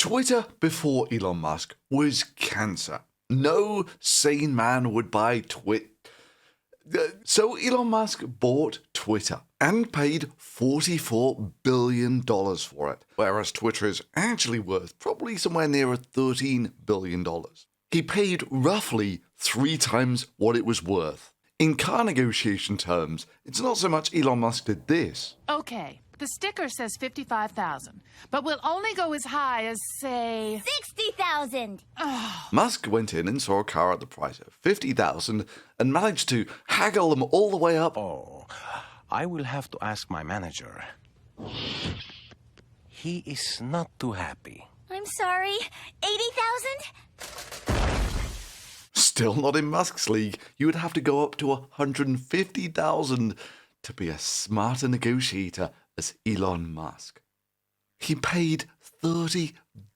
Twitter before Elon Musk was cancer. No sane man would buy Twitter. So Elon Musk bought Twitter and paid $44 billion for it, whereas Twitter is actually worth probably somewhere near $13 billion. He paid roughly 3 times what it was worth. In car negotiation terms, it's not so much Elon Musk did this. Okay, the sticker says 55,000, but we'll only go as high as, say... 60,000! Musk went in and saw a car at the price of 50,000 and managed to haggle them all the way up. Oh, I will have to ask my manager. He is not too happy. I'm sorry, 80,000? Still not in Musk's league. You would have to go up to 150,000 to be a smarter negotiator as Elon Musk. He paid $30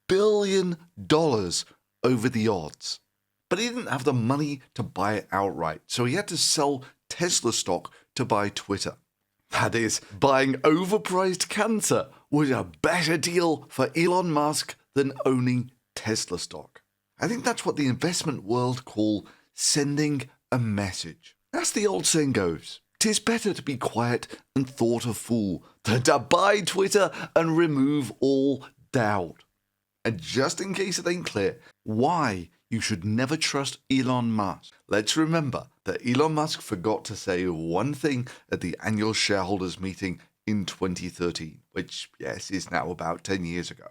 billion over the odds. But he didn't have the money to buy it outright, so he had to sell Tesla stock to buy Twitter. That is, buying overpriced cancer was a better deal for Elon Musk than owning Tesla stock. I think that's what the investment world call sending a message. As the old saying goes, 'tis better to be quiet and thought a fool than to buy Twitter and remove all doubt. And just in case it ain't clear why you should never trust Elon Musk, let's remember that Elon Musk forgot to say one thing at the annual shareholders meeting in 2013, which, yes, is now about 10 years ago.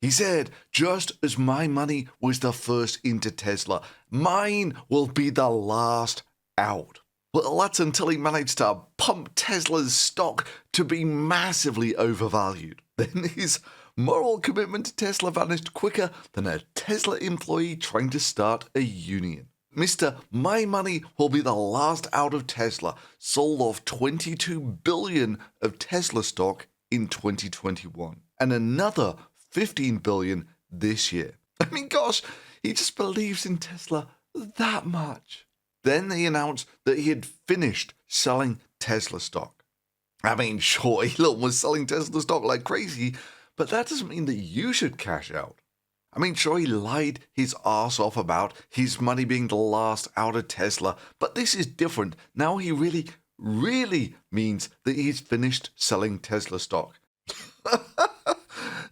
He said, just as my money was the first into Tesla, mine will be the last out. Well, that's until he managed to pump Tesla's stock to be massively overvalued. Then his moral commitment to Tesla vanished quicker than a Tesla employee trying to start a union. Mr. My money will be the last out of Tesla sold off 22 billion of Tesla stock in 2021 and another 15 billion this year. I mean, gosh, he just believes in Tesla that much. Then he announced that he had finished selling Tesla stock. I mean, sure, Elon was selling Tesla stock like crazy, but that doesn't mean that you should cash out. I mean, sure, he lied his ass off about his money being the last out of Tesla, but this is different. Now he really means that he's finished selling Tesla stock.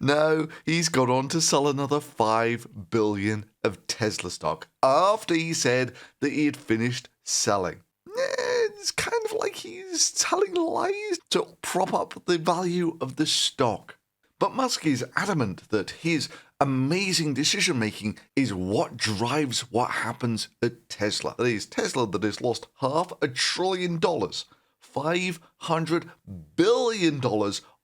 No, he's gone on to sell another 5 billion of Tesla stock after he said that he had finished selling. It's kind of like he's telling lies to prop up the value of the stock. But Musk is adamant that his amazing decision making is what drives what happens at Tesla. That is, Tesla that has lost $500 billion, $500 billion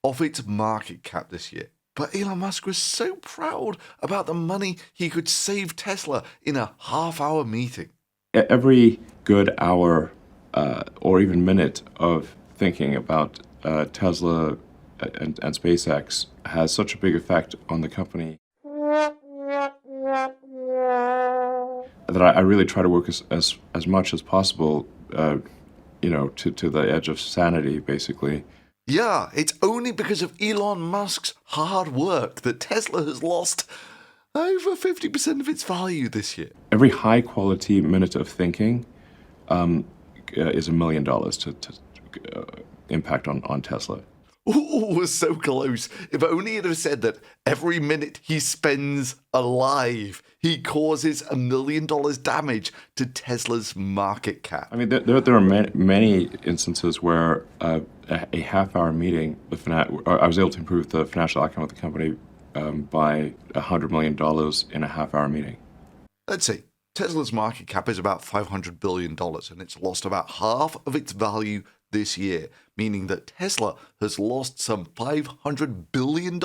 off its market cap this year. But Elon Musk was so proud about the money he could save Tesla in a half-hour meeting. Every good hour or even minute of thinking about Tesla and SpaceX has such a big effect on the company that I really try to work as much as possible, to the edge of sanity, basically. Yeah, it's only because of Elon Musk's hard work that Tesla has lost over 50% of its value this year. Every high-quality minute of thinking is $1 million to impact on Tesla. Ooh, was so close. If only it had said that every minute he spends alive, he causes $1 million damage to Tesla's market cap. I mean, there are many instances where a half-hour meeting, I was able to improve the financial outcome of the company by $100 million in a half-hour meeting. Let's see. Tesla's market cap is about $500 billion, and it's lost about half of its value this year, meaning that Tesla has lost some $500 billion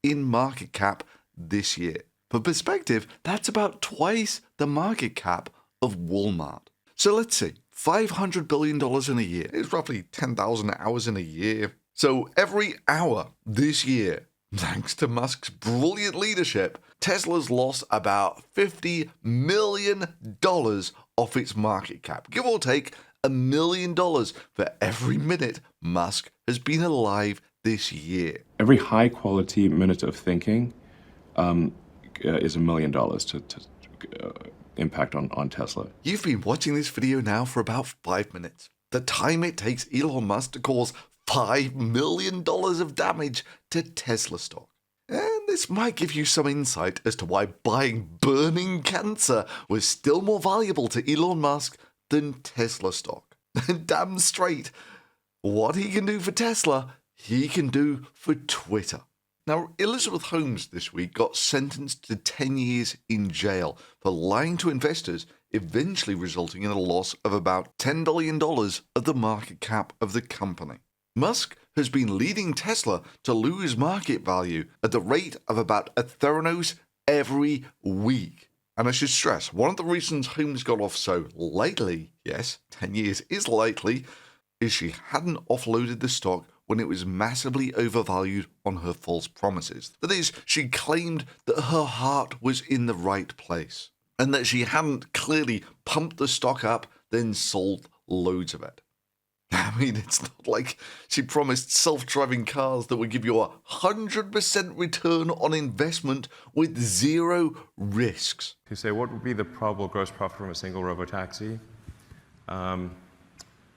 in market cap this year. For perspective, that's about twice the market cap of Walmart. So let's see, $500 billion in a year is roughly 10,000 hours in a year. So every hour this year, thanks to Musk's brilliant leadership, Tesla's lost about $50 million off its market cap, give or take $1 million for every minute Musk has been alive this year. Every high-quality minute of thinking is $1 million to impact on Tesla. You've been watching this video now for about 5 minutes. The time it takes Elon Musk to cause $5 million of damage to Tesla stock. And this might give you some insight as to why buying burning cancer was still more valuable to Elon Musk than Tesla stock. Damn straight. What he can do for Tesla, he can do for Twitter. Now, Elizabeth Holmes this week got sentenced to 10 years in jail for lying to investors, eventually resulting in a loss of about $10 billion of the market cap of the company. Musk has been leading Tesla to lose market value at the rate of about a Theranos every week. And I should stress, one of the reasons Holmes got off so lightly, yes, 10 years is lightly, is she hadn't offloaded the stock when it was massively overvalued on her false promises. That is, she claimed that her heart was in the right place, and that she hadn't clearly pumped the stock up, then sold loads of it. I mean, it's not like she promised self-driving cars that would give you 100% return on investment with zero risks. To say what would be the probable gross profit from a single robotaxi,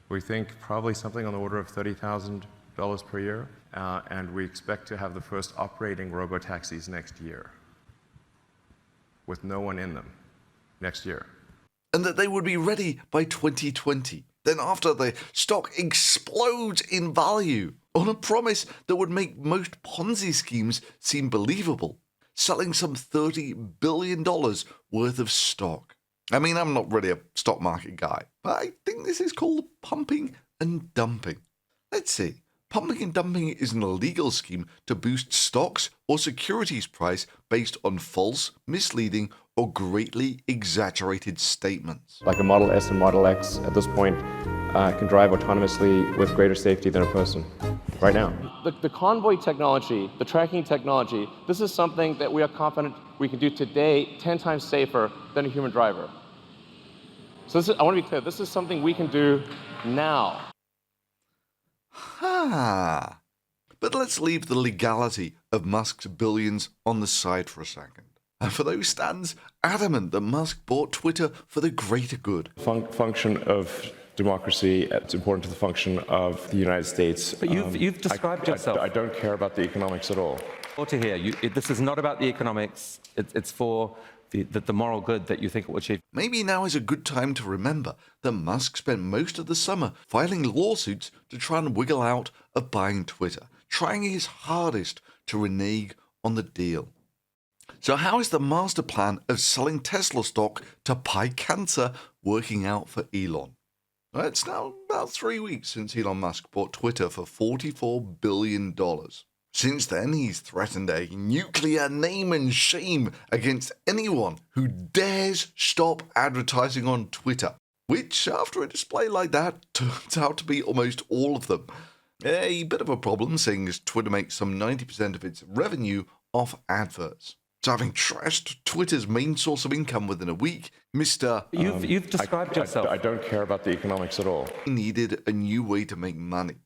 we think probably something on the order of $30,000 per year, and we expect to have the first operating robotaxis next year, with no one in them next year. And that they would be ready by 2020. Then after, the stock explodes in value on a promise that would make most Ponzi schemes seem believable, selling some $30 billion worth of stock. I mean, I'm not really a stock market guy, but I think this is called pumping and dumping. Let's see. Pumping and dumping is an illegal scheme to boost stocks or securities price based on false, misleading, or greatly exaggerated statements. Like a Model S and Model X at this point can drive autonomously with greater safety than a person right now. The convoy technology, the tracking technology, this is something that we are confident we can do today 10 times safer than a human driver. So I want to be clear, this is something we can do now. But let's leave the legality of Musk's billions on the side for a second. And for those stands adamant that Musk bought Twitter for the greater good. Function of democracy, it's important to the function of the United States. But you've described yourself. I don't care about the economics at all. Or to hear, this is not about the economics, it's for the moral good that you think it will achieve. Maybe now is a good time to remember that Musk spent most of the summer filing lawsuits to try and wiggle out of buying Twitter, trying his hardest to renege on the deal. So how is the master plan of selling Tesla stock to buy cancer working out for Elon? Well, it's now about 3 weeks since Elon Musk bought Twitter for $44 billion. Since then, he's threatened a nuclear name and shame against anyone who dares stop advertising on Twitter, which, after a display like that, turns out to be almost all of them. A bit of a problem, seeing as Twitter makes some 90% of its revenue off adverts. So having trashed Twitter's main source of income within a week, Mr. You've described yourself. I don't care about the economics at all. Needed a new way to make money.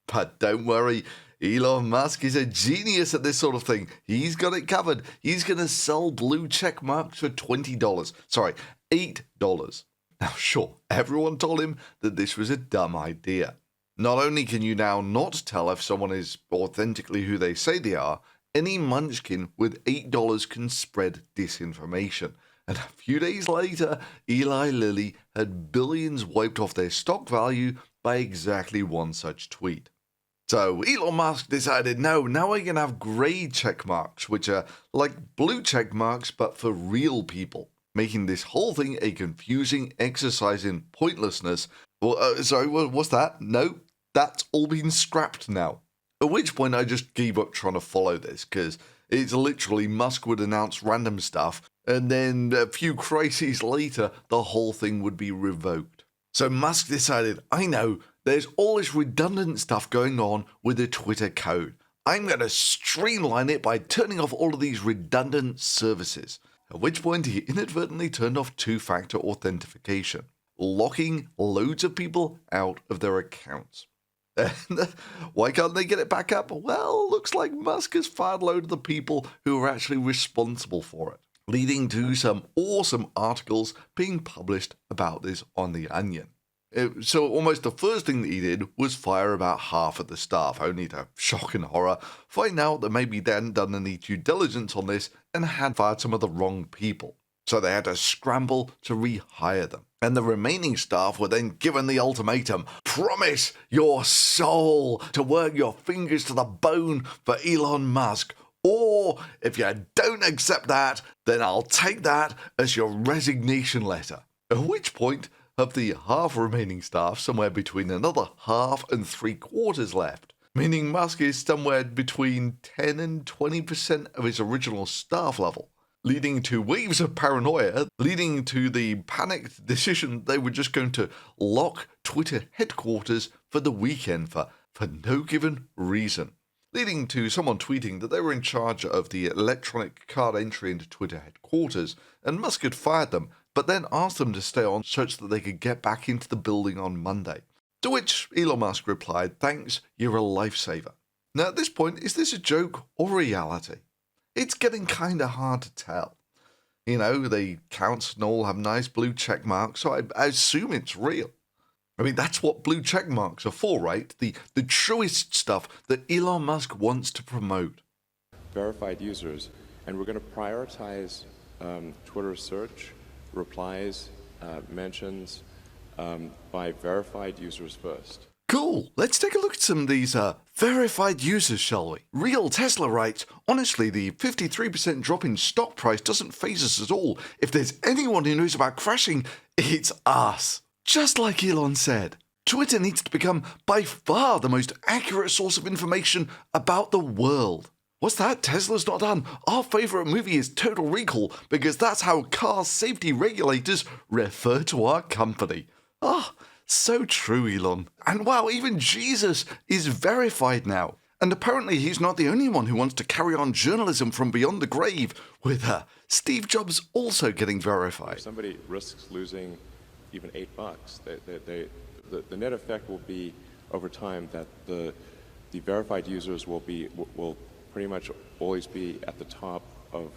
But don't worry, Elon Musk is a genius at this sort of thing. He's got it covered. He's going to sell blue check marks for $20. Sorry, $8. Now, sure, everyone told him that this was a dumb idea. Not only can you now not tell if someone is authentically who they say they are, any munchkin with $8 can spread disinformation. And a few days later, Eli Lilly had billions wiped off their stock value by exactly one such tweet. So Elon Musk decided, no, now we're going to have grey check marks, which are like blue check marks, but for real people, making this whole thing a confusing exercise in pointlessness. Well, sorry, what's that? No, that's all been scrapped now. At which point I just gave up trying to follow this, because it's literally Musk would announce random stuff, and then a few crises later, the whole thing would be revoked. So Musk decided, I know, there's all this redundant stuff going on with the Twitter code. I'm going to streamline it by turning off all of these redundant services. At which point he inadvertently turned off two-factor authentication, locking loads of people out of their accounts. And why can't they get it back up? Well, looks like Musk has fired a load of the people who are actually responsible for it, leading to some awesome articles being published about this on The Onion. So almost the first thing that he did was fire about half of the staff, only to shock and horror find out that maybe they hadn't done any due diligence on this and had fired some of the wrong people. So they had to scramble to rehire them. And the remaining staff were then given the ultimatum: promise your soul to work your fingers to the bone for Elon Musk, or if you don't accept that, then I'll take that as your resignation letter. At which point, of the half remaining staff, somewhere between another half and 3/4 left, meaning Musk is somewhere between 10 and 20% of his original staff level, leading to waves of paranoia, leading to the panicked decision they were just going to lock Twitter headquarters for the weekend for no given reason, leading to someone tweeting that they were in charge of the electronic card entry into Twitter headquarters, and Musk had fired them, but then asked them to stay on such that they could get back into the building on Monday. To which Elon Musk replied, "Thanks, you're a lifesaver." Now at this point, is this a joke or reality? It's getting kinda hard to tell. You know, the accounts and all have nice blue check marks, so I assume it's real. I mean, that's what blue check marks are for, right? The truest stuff that Elon Musk wants to promote. Verified users, and we're going to prioritize Twitter search, replies, mentions by verified users first. Cool. Let's take a look at some of these verified users, shall we? Real Tesla writes, honestly, the 53% drop in stock price doesn't faze us at all. If there's anyone who knows about crashing, it's us. Just like Elon said, Twitter needs to become by far the most accurate source of information about the world. What's that? Tesla's not done. Our favorite movie is Total Recall because that's how car safety regulators refer to our company. Ah, so true, Elon. And wow, even Jesus is verified now. And apparently he's not the only one who wants to carry on journalism from beyond the grave, with Steve Jobs also getting verified. If somebody risks losing even $8, the net effect will be over time that the verified users will pretty much always be at the top of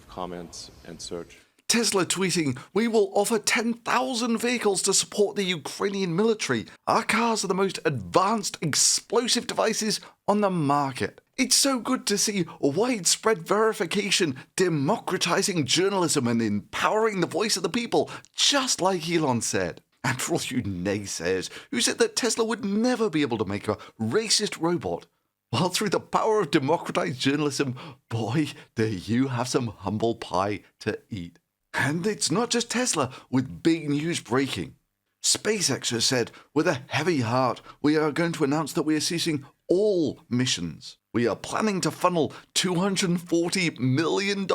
comments and search. Tesla tweeting, "We will offer 10,000 vehicles to support the Ukrainian military. Our cars are the most advanced explosive devices on the market." It's so good to see widespread verification democratizing journalism and empowering the voice of the people, just like Elon said. And for all you naysayers who said that Tesla would never be able to make a racist robot, well, through the power of democratized journalism, boy, do you have some humble pie to eat. And it's not just Tesla with big news breaking. SpaceX has said, with a heavy heart, we are going to announce that we are ceasing all missions. We are planning to funnel $240 million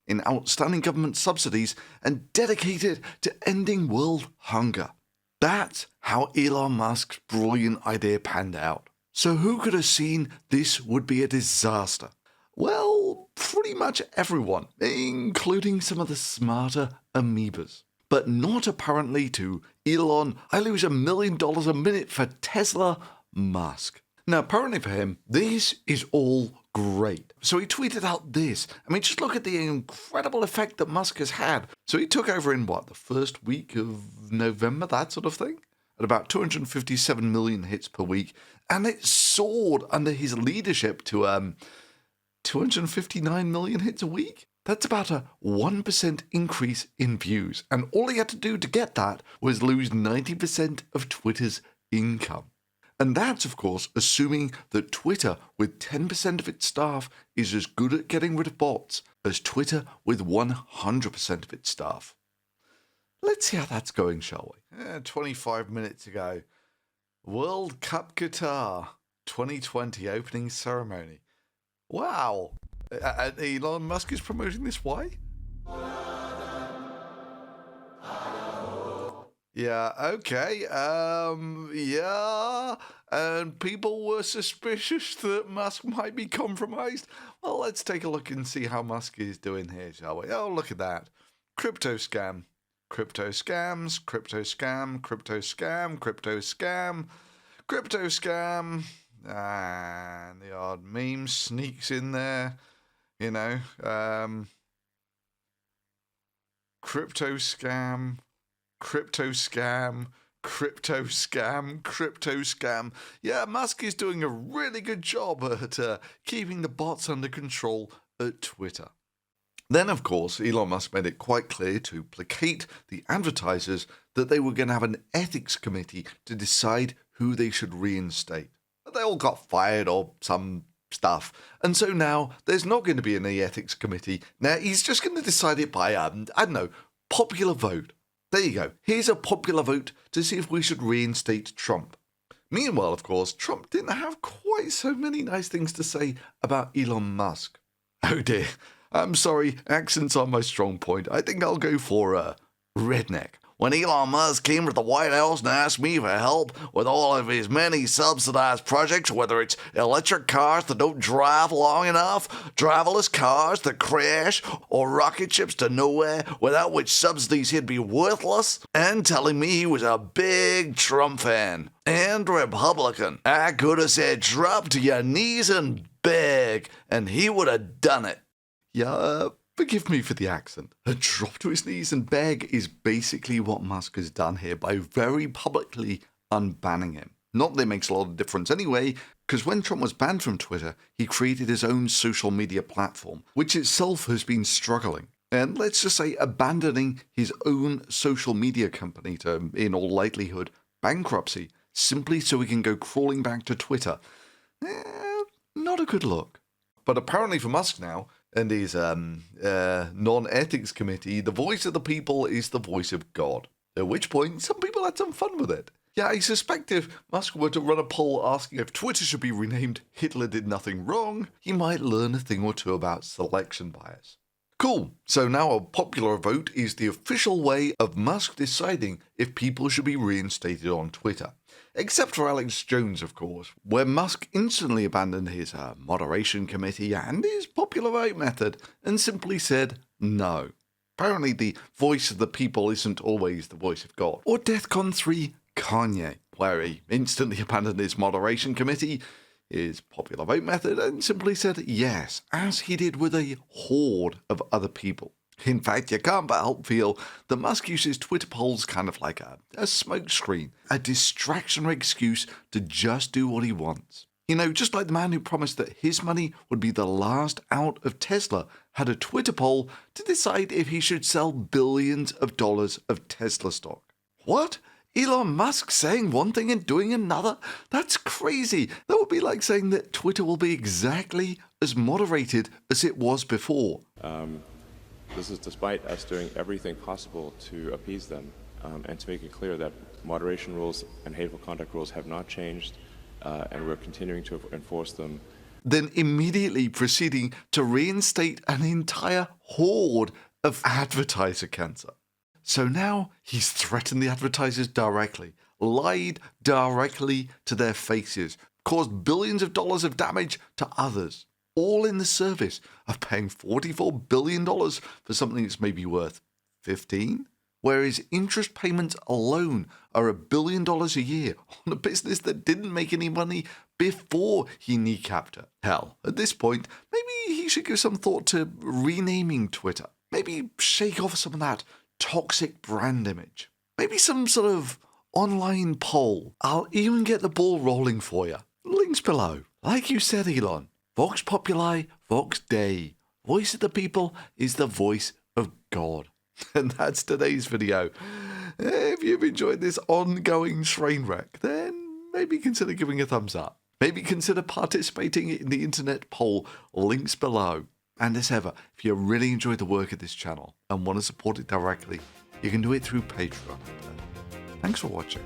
in outstanding government subsidies and dedicate it to ending world hunger. That's how Elon Musk's brilliant idea panned out. So who could have seen this would be a disaster? Well, pretty much everyone, including some of the smarter amoebas. But not apparently to Elon, I lose $1 million a minute for Tesla, Musk. Now, apparently for him, this is all great. So he tweeted out this. I mean, just look at the incredible effect that Musk has had. So he took over in the first week of November, that sort of thing? At about 257 million hits per week. And it soared under his leadership to 259 million hits a week. That's about a 1% increase in views. And all he had to do to get that was lose 90% of Twitter's income. And that's, of course, assuming that Twitter, with 10% of its staff, is as good at getting rid of bots as Twitter with 100% of its staff. Let's see how that's going, shall we? 25 minutes ago. World Cup Qatar 2020 opening ceremony. Wow. Elon Musk is promoting this way? Yeah, okay. Yeah. And people were suspicious that Musk might be compromised. Well, let's take a look and see how Musk is doing here, shall we? Oh, look at that. Crypto scam. Crypto scams. Crypto scam. Crypto scam. Crypto scam. crypto scam, and the odd meme sneaks in there, crypto scam, crypto scam, crypto scam, crypto scam. Yeah, Musk is doing a really good job at keeping the bots under control at Twitter. Then, of course, Elon Musk made it quite clear to placate the advertisers that they were going to have an ethics committee to decide who they should reinstate. But they all got fired or some stuff. And so now there's not going to be any ethics committee. Now he's just going to decide it by, popular vote. There you go. Here's a popular vote to see if we should reinstate Trump. Meanwhile, of course, Trump didn't have quite so many nice things to say about Elon Musk. Oh dear. I'm sorry, accents are my strong point. I think I'll go for redneck. When Elon Musk came to the White House and asked me for help with all of his many subsidized projects, whether it's electric cars that don't drive long enough, driverless cars that crash, or rocket ships to nowhere, without which subsidies he'd be worthless, and telling me he was a big Trump fan and Republican, I could have said drop to your knees and beg, and he would have done it. Yeah, forgive me for the accent. A drop to his knees and beg is basically what Musk has done here by very publicly unbanning him. Not that it makes a lot of difference anyway, because when Trump was banned from Twitter, he created his own social media platform, which itself has been struggling. And let's just say abandoning his own social media company to, in all likelihood, bankruptcy, simply so he can go crawling back to Twitter. Not a good look. But apparently for Musk now, and his non-ethics committee, the voice of the people is the voice of God. At which point, some people had some fun with it. Yeah, I suspect if Musk were to run a poll asking if Twitter should be renamed Hitler Did Nothing Wrong, he might learn a thing or two about selection bias. Cool, so now a popular vote is the official way of Musk deciding if people should be reinstated on Twitter. Except for Alex Jones, of course, where Musk instantly abandoned his moderation committee and his popular vote method and simply said no. Apparently the voice of the people isn't always the voice of God. Or DEFCON 3 Kanye, where he instantly abandoned his moderation committee, his popular vote method, and simply said yes, as he did with a horde of other people. In fact, you can't but help feel that Musk uses Twitter polls kind of like a smokescreen, a distraction excuse to just do what he wants. Just like the man who promised that his money would be the last out of Tesla had a Twitter poll to decide if he should sell billions of dollars of Tesla stock. What? Elon Musk saying one thing and doing another? That's crazy. That would be like saying that Twitter will be exactly as moderated as it was before. This is despite us doing everything possible to appease them and to make it clear that moderation rules and hateful conduct rules have not changed, and we're continuing to enforce them. Then immediately proceeding to reinstate an entire horde of advertiser cancer. So now he's threatened the advertisers directly, lied directly to their faces, caused billions of dollars of damage to others, all in the service of paying $44 billion for something that's maybe worth 15, whereas interest payments alone are $1 billion a year on a business that didn't make any money before he kneecapped her. Hell, at this point, maybe he should give some thought to renaming Twitter. Maybe shake off some of that toxic brand image. Maybe some sort of online poll. I'll even get the ball rolling for you. Links below. Like you said, Elon, Vox Populi, Vox Dei. Voice of the people is the voice of God. And that's today's video. If you've enjoyed this ongoing train wreck, then maybe consider giving a thumbs up. Maybe consider participating in the internet poll. Links below. And as ever, if you really enjoy the work of this channel and want to support it directly, you can do it through Patreon. Thanks for watching.